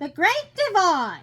The Great Divide.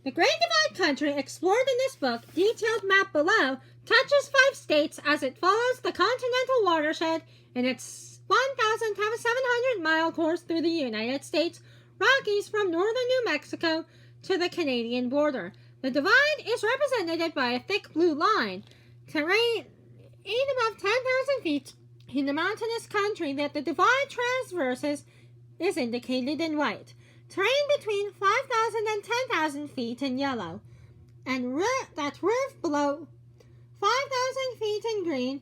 The Great Divide country, explored in this book, detailed map below, touches 5 states as it follows the continental watershed in its 1,700-mile course through the United States Rockies from northern New Mexico to the Canadian border. The divide is represented by a thick blue line. Terrain above 10,000 feet in the mountainous country that the divide traverses is indicated in white. Terrain between 5,000 and 10,000 feet in yellow, and that rift below 5,000 feet in green.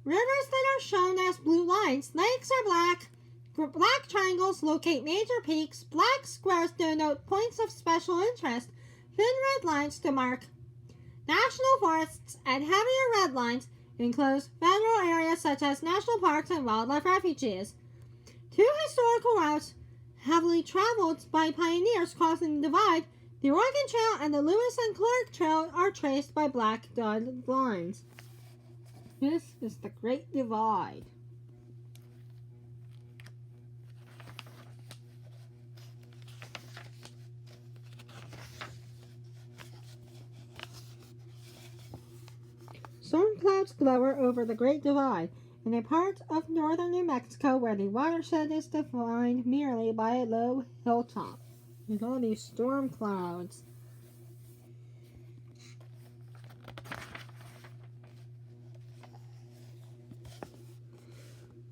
Rivers that are shown as blue lines. Lakes are black. Black triangles locate major peaks. Black squares denote points of special interest. Thin red lines to mark national forests, and heavier red lines enclose federal areas such as national parks and wildlife refuges. 2 historical routes heavily traveled by pioneers crossing the divide, the Oregon Trail and the Lewis and Clark Trail, are traced by black dotted lines. This is the Great Divide. Storm clouds lower over the Great Divide in a part of northern New Mexico where the watershed is defined merely by a low hilltop. With all these storm clouds.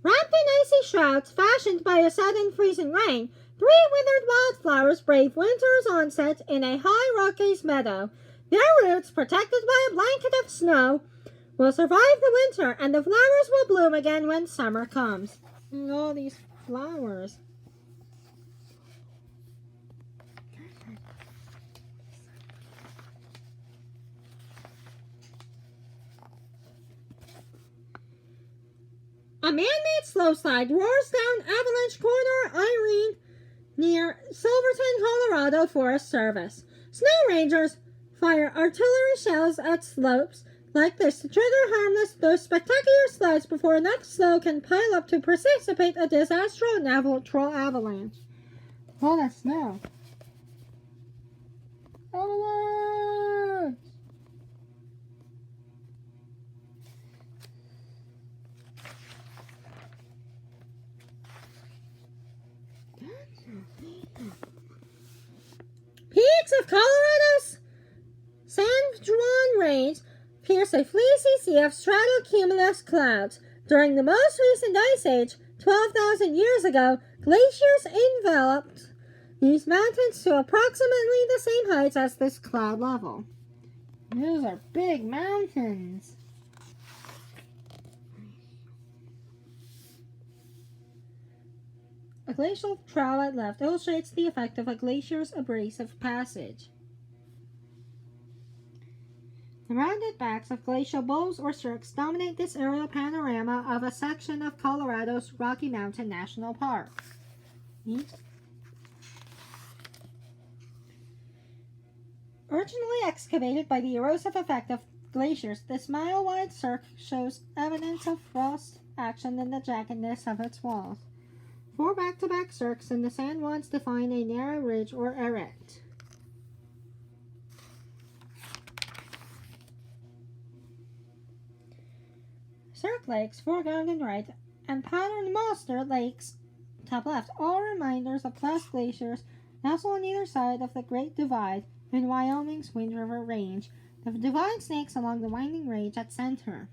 Wrapped in icy shrouds fashioned by a sudden freezing rain, 3 withered wildflowers brave winter's onset in a high Rockies meadow. Their roots, protected by a blanket of snow, will survive the winter, and the flowers will bloom again when summer comes. And all these flowers. A man-made slopeside roars down Avalanche Corridor Irene near Silverton, Colorado Forest Service. Snow rangers fire artillery shells at slopes like this to trigger harmless though spectacular slides before enough snow can pile up to precipitate a disastrous natural avalanche. All that snow. Avalanche! Peaks of Colorado's San Juan Range pierce a fleecy sea of stratocumulus clouds. During the most recent ice age, 12,000 years ago, glaciers enveloped these mountains to approximately the same heights as this cloud level. Those are big mountains. A glacial trail at left illustrates the effect of a glacier's abrasive passage. The rounded backs of glacial bowls or cirques dominate this aerial panorama of a section of Colorado's Rocky Mountain National Park. Originally excavated by the erosive effect of glaciers, this mile-wide cirque shows evidence of frost action in the jaggedness of its walls. 4 back-to-back cirques in the San Juans define a narrow ridge or arete. Cirque Lakes, foreground and right, and Pattern Monster Lakes, top left, all reminders of past glaciers nestle on either side of the Great Divide in Wyoming's Wind River Range. The divide snakes along the winding range at center.